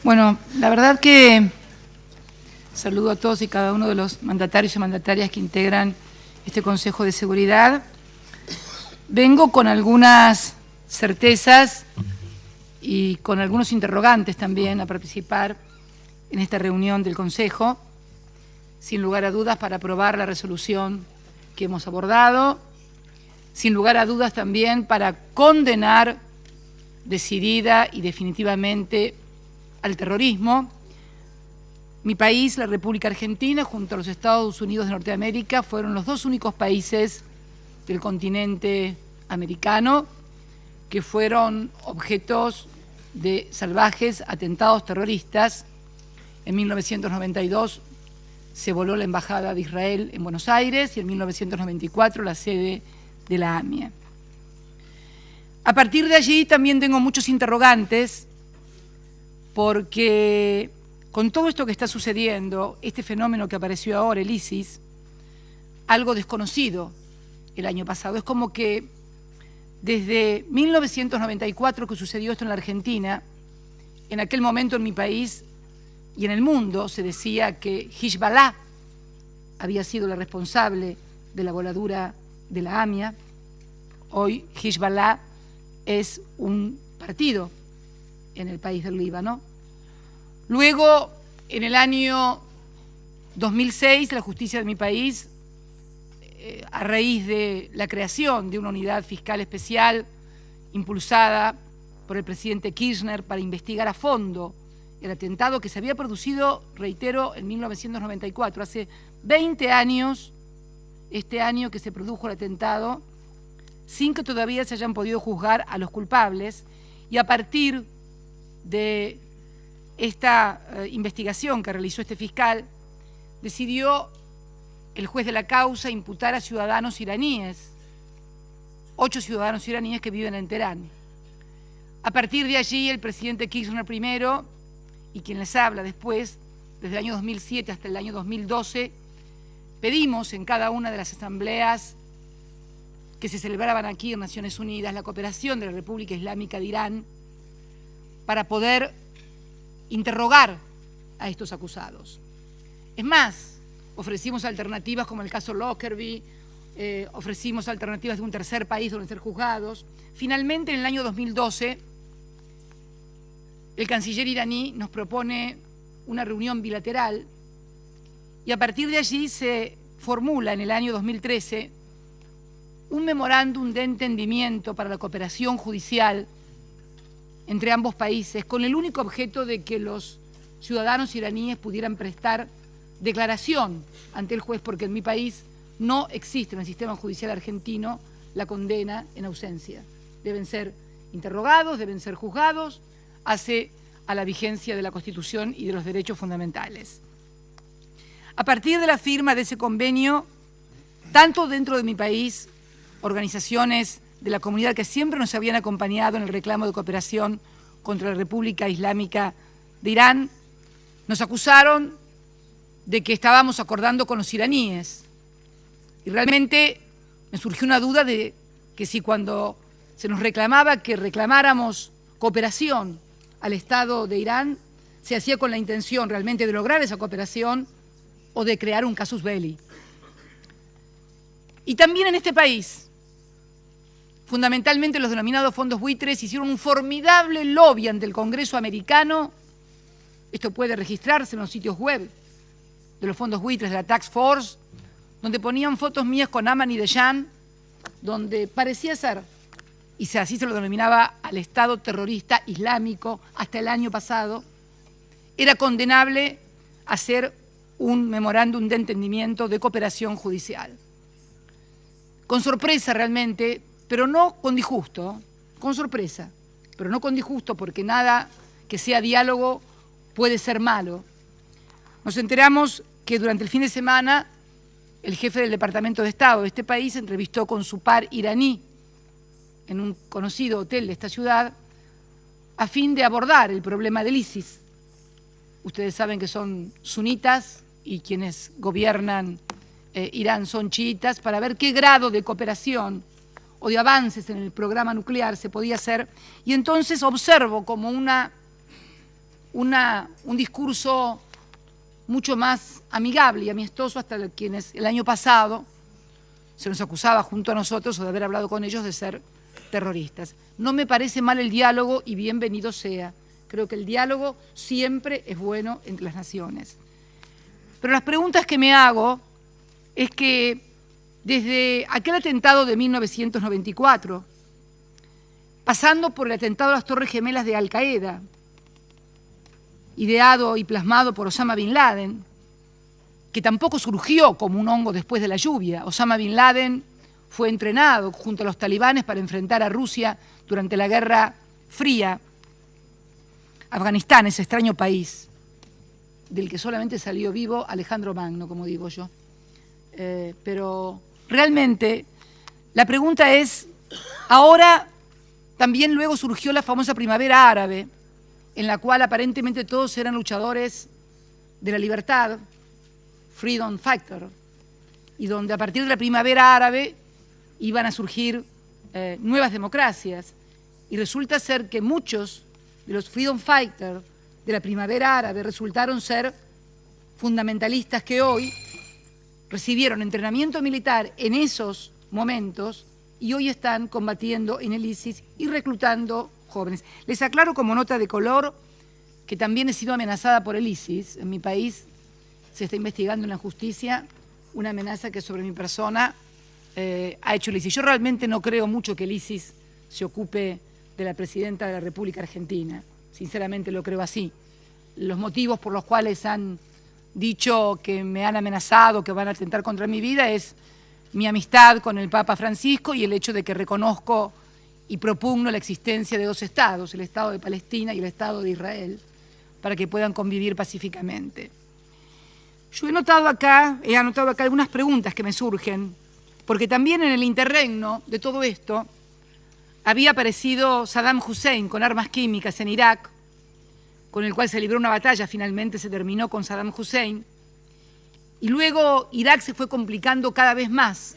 Bueno, la verdad que saludo a todos y cada uno de los mandatarios y mandatarias que integran este Consejo de Seguridad. Vengo con algunas certezas y con algunos interrogantes también a participar en esta reunión del Consejo, sin lugar a dudas para aprobar la resolución que hemos abordado, sin lugar a dudas también para condenar decidida y definitivamente al terrorismo. Mi país, la República Argentina, junto a los Estados Unidos de Norteamérica, fueron los dos únicos países del continente americano que fueron objetos de salvajes atentados terroristas. En 1992 se voló la Embajada de Israel en Buenos Aires y en 1994 la sede de la AMIA. A partir de allí también tengo muchos interrogantes porque con todo esto que está sucediendo, este fenómeno que apareció ahora, el ISIS, algo desconocido el año pasado, es como que desde 1994 que sucedió esto en la Argentina, en aquel momento en mi país y en el mundo se decía que Hezbollah había sido la responsable de la voladura de la AMIA. Hoy Hezbollah es un partido en el país del Líbano. Luego, en el año 2006, la justicia de mi país, a raíz de la creación de una unidad fiscal especial impulsada por el presidente Kirchner para investigar a fondo el atentado que se había producido, reitero, en 1994, hace 20 años, este año que se produjo el atentado, sin que todavía se hayan podido juzgar a los culpables, y a partir de esta investigación que realizó este fiscal, decidió el juez de la causa imputar a ciudadanos iraníes, 8 ciudadanos iraníes que viven en Teherán. A partir de allí, el presidente Kirchner primero, y quien les habla después, desde el año 2007 hasta el año 2012, pedimos en cada una de las asambleas que se celebraban aquí en Naciones Unidas la cooperación de la República Islámica de Irán para poder interrogar a estos acusados. Es más, ofrecimos alternativas como el caso Lockerbie, ofrecimos alternativas de un tercer país donde ser juzgados. Finalmente, en el año 2012, el canciller iraní nos propone una reunión bilateral y a partir de allí se formula en el año 2013 un memorándum de entendimiento para la cooperación judicial entre ambos países, con el único objeto de que los ciudadanos iraníes pudieran prestar declaración ante el juez, porque en mi país no existe en el sistema judicial argentino la condena en ausencia. Deben ser interrogados, deben ser juzgados, hace a la vigencia de la Constitución y de los derechos fundamentales. A partir de la firma de ese convenio, tanto dentro de mi país, organizaciones de la comunidad que siempre nos habían acompañado en el reclamo de cooperación contra la República Islámica de Irán, nos acusaron de que estábamos acordando con los iraníes. Y realmente me surgió una duda de que si cuando se nos reclamaba que reclamáramos cooperación al Estado de Irán, se hacía con la intención realmente de lograr esa cooperación o de crear un casus belli. Y también en este país, fundamentalmente los denominados fondos buitres hicieron un formidable lobby ante el Congreso americano. Esto puede registrarse en los sitios web de los fondos buitres de la Task Force, donde ponían fotos mías con Ahmad Dayan, donde parecía ser, y así se lo denominaba al Estado terrorista islámico hasta el año pasado, era condenable hacer un memorándum de entendimiento de cooperación judicial. Con sorpresa realmente, pero no con disgusto, con sorpresa, pero no con disgusto, porque nada que sea diálogo puede ser malo. Nos enteramos que durante el fin de semana el jefe del Departamento de Estado de este país se entrevistó con su par iraní en un conocido hotel de esta ciudad a fin de abordar el problema del ISIS. Ustedes saben que son sunitas y quienes gobiernan Irán son chiitas, para ver qué grado de cooperación o de avances en el programa nuclear se podía hacer. Y entonces observo como una un discurso mucho más amigable y amistoso hasta quienes el año pasado se nos acusaba junto a nosotros o de haber hablado con ellos de ser terroristas. No me parece mal el diálogo y bienvenido sea. Creo que el diálogo siempre es bueno entre las naciones. Pero las preguntas que me hago es que desde aquel atentado de 1994, pasando por el atentado a las Torres Gemelas de Al-Qaeda, ideado y plasmado por Osama Bin Laden, que tampoco surgió como un hongo después de la lluvia. Osama Bin Laden fue entrenado junto a los talibanes para enfrentar a Rusia durante la Guerra Fría. Afganistán, ese extraño país, del que solamente salió vivo Alejandro Magno, como digo yo. Pero realmente la pregunta es, ahora también luego surgió la famosa primavera árabe, en la cual aparentemente todos eran luchadores de la libertad, freedom fighter, y donde a partir de la primavera árabe iban a surgir nuevas democracias. Y resulta ser que muchos de los freedom fighters de la primavera árabe resultaron ser fundamentalistas que hoy recibieron entrenamiento militar en esos momentos y hoy están combatiendo en el ISIS y reclutando jóvenes. Les aclaro como nota de color que también he sido amenazada por el ISIS. En mi país se está investigando en la justicia una amenaza que sobre mi persona ha hecho el ISIS. Yo realmente no creo mucho que el ISIS se ocupe de la presidenta de la República Argentina. Sinceramente lo creo así. Los motivos por los cuales han dicho que me han amenazado, que van a atentar contra mi vida, es mi amistad con el Papa Francisco y el hecho de que reconozco y propugno la existencia de dos estados, el Estado de Palestina y el Estado de Israel, para que puedan convivir pacíficamente. Yo he anotado acá algunas preguntas que me surgen, porque también en el interregno de todo esto había aparecido Saddam Hussein con armas químicas en Irak, con el cual se libró una batalla, finalmente se terminó con Saddam Hussein, y luego Irak se fue complicando cada vez más,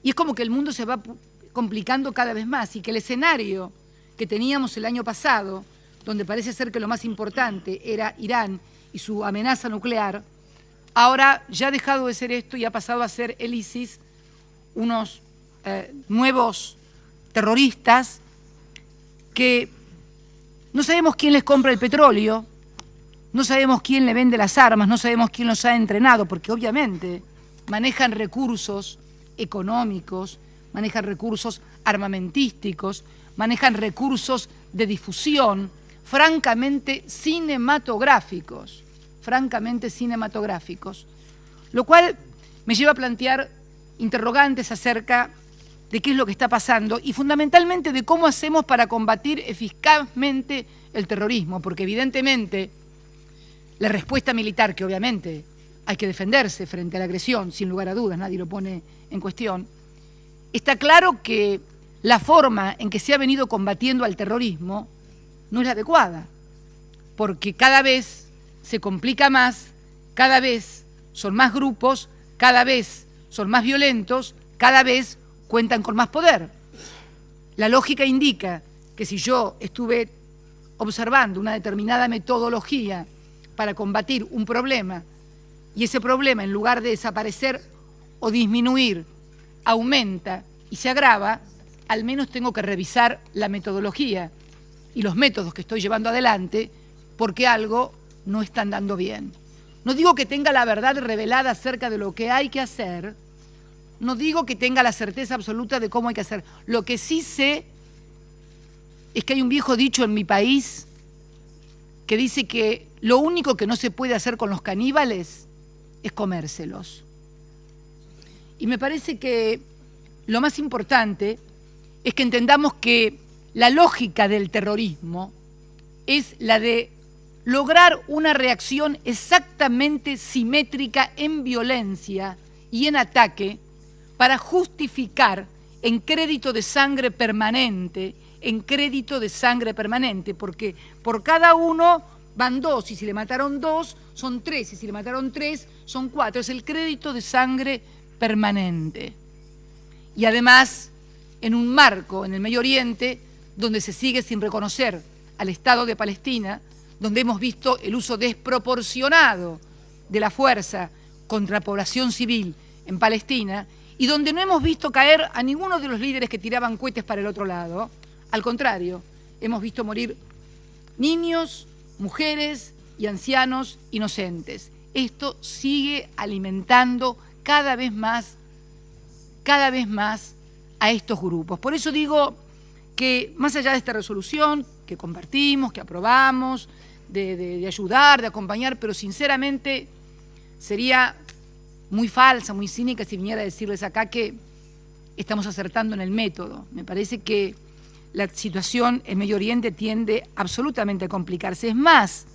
y es como que el mundo se va complicando cada vez más, y que el escenario que teníamos el año pasado, donde parece ser que lo más importante era Irán y su amenaza nuclear, ahora ya ha dejado de ser esto y ha pasado a ser el ISIS, unos nuevos terroristas que no sabemos quién les compra el petróleo, no sabemos quién le vende las armas, no sabemos quién los ha entrenado, porque obviamente manejan recursos económicos, manejan recursos armamentísticos, manejan recursos de difusión, francamente cinematográficos, lo cual me lleva a plantear interrogantes acerca de qué es lo que está pasando y fundamentalmente de cómo hacemos para combatir eficazmente el terrorismo, porque evidentemente la respuesta militar, que obviamente hay que defenderse frente a la agresión, sin lugar a dudas, nadie lo pone en cuestión, está claro que la forma en que se ha venido combatiendo al terrorismo no es la adecuada, porque cada vez se complica más, cada vez son más grupos, cada vez son más violentos, cada vez cuentan con más poder. La lógica indica que si yo estuve observando una determinada metodología para combatir un problema y ese problema en lugar de desaparecer o disminuir aumenta y se agrava, al menos tengo que revisar la metodología y los métodos que estoy llevando adelante porque algo no está andando bien. No digo que tenga la verdad revelada acerca de lo que hay que hacer, no digo que tenga la certeza absoluta de cómo hay que hacer. Lo que sí sé es que hay un viejo dicho en mi país que dice que lo único que no se puede hacer con los caníbales es comérselos. Y me parece que lo más importante es que entendamos que la lógica del terrorismo es la de lograr una reacción exactamente simétrica en violencia y en ataque para justificar en crédito de sangre permanente, porque por cada uno van dos, y si le mataron dos, son tres, y si le mataron tres, son cuatro. Es el crédito de sangre permanente. Y además, en un marco en el Medio Oriente, donde se sigue sin reconocer al Estado de Palestina, donde hemos visto el uso desproporcionado de la fuerza contra la población civil en Palestina, y donde no hemos visto caer a ninguno de los líderes que tiraban cohetes para el otro lado. Al contrario, hemos visto morir niños, mujeres y ancianos inocentes. Esto sigue alimentando cada vez más a estos grupos. Por eso digo que más allá de esta resolución que compartimos, que aprobamos, de ayudar, de acompañar, pero sinceramente sería muy falsa, muy cínica si viniera a decirles acá que estamos acertando en el método. Me parece que la situación en Medio Oriente tiende absolutamente a complicarse. Es más,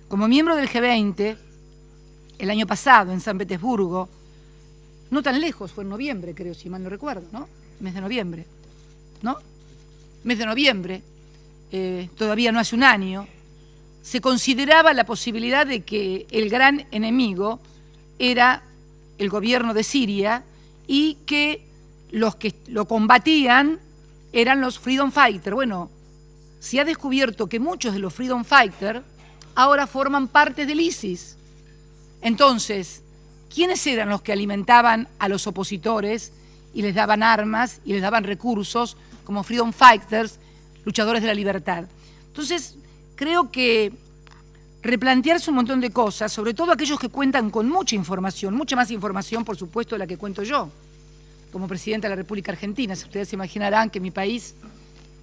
como miembro del G20, el año pasado en San Petersburgo, no tan lejos, fue en noviembre, creo, si mal no recuerdo, ¿no? Mes de noviembre, ¿no? Mes de noviembre, todavía no hace un año, se consideraba la posibilidad de que el gran enemigo era el gobierno de Siria y que los que lo combatían eran los Freedom Fighters. Bueno, se ha descubierto que muchos de los Freedom Fighters ahora forman parte del ISIS. Entonces, ¿quiénes eran los que alimentaban a los opositores y les daban armas y les daban recursos como Freedom Fighters, luchadores de la libertad? Entonces, creo que replantearse un montón de cosas, sobre todo aquellos que cuentan con mucha más información, por supuesto, de la que cuento yo, como presidenta de la República Argentina. Si ustedes se imaginarán que mi país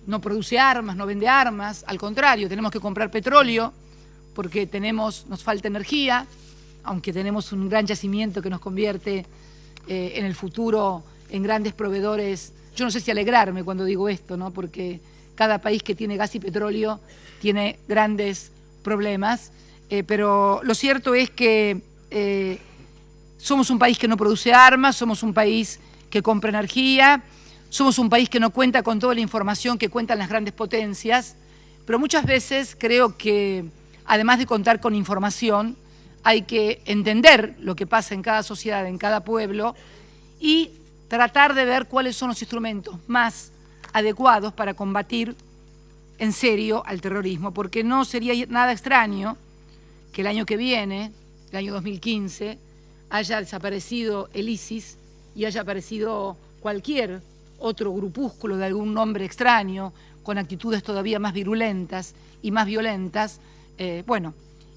no produce armas, no vende armas, al contrario, tenemos que comprar petróleo porque nos falta energía, aunque tenemos un gran yacimiento que nos convierte en el futuro en grandes proveedores. Yo no sé si alegrarme cuando digo esto, ¿no? Porque cada país que tiene gas y petróleo tiene grandes problemas, pero lo cierto es que somos un país que no produce armas, somos un país que compra energía, somos un país que no cuenta con toda la información que cuentan las grandes potencias, pero muchas veces creo que, además de contar con información, hay que entender lo que pasa en cada sociedad, en cada pueblo, y tratar de ver cuáles son los instrumentos más adecuados para combatir en serio al terrorismo, porque no sería nada extraño que el año que viene, el año 2015, haya desaparecido el ISIS y haya aparecido cualquier otro grupúsculo de algún nombre extraño, con actitudes todavía más virulentas y más violentas. Bueno,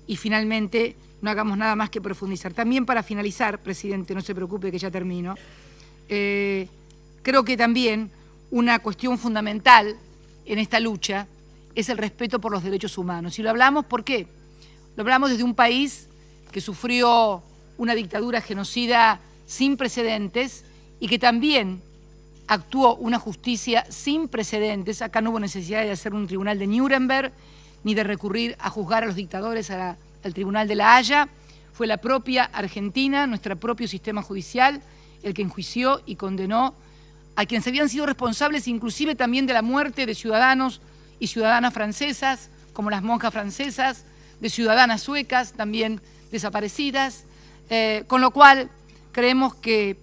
y finalmente no hagamos nada más que profundizar. También para finalizar, presidente, no se preocupe que ya termino, creo que también una cuestión fundamental en esta lucha es el respeto por los derechos humanos. Y lo hablamos, ¿por qué? Lo hablamos desde un país que sufrió una dictadura genocida sin precedentes y que también actuó una justicia sin precedentes. Acá no hubo necesidad de hacer un tribunal de Nuremberg ni de recurrir a juzgar a los dictadores al Tribunal de La Haya. Fue la propia Argentina, nuestro propio sistema judicial, el que enjuició y condenó a quienes habían sido responsables inclusive también de la muerte de ciudadanos y ciudadanas francesas, como las monjas francesas, de ciudadanas suecas también desaparecidas, con lo cual creemos que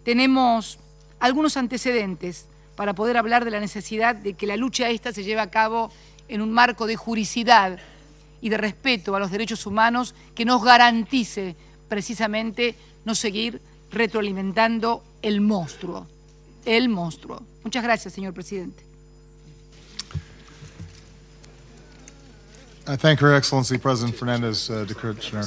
tenemos algunos antecedentes para poder hablar de la necesidad de que la lucha esta se lleve a cabo en un marco de juricidad y de respeto a los derechos humanos que nos garantice precisamente no seguir retroalimentando el monstruo. El monstruo. Muchas gracias, señor presidente. I thank Her Excellency President Fernandez de Kirchner.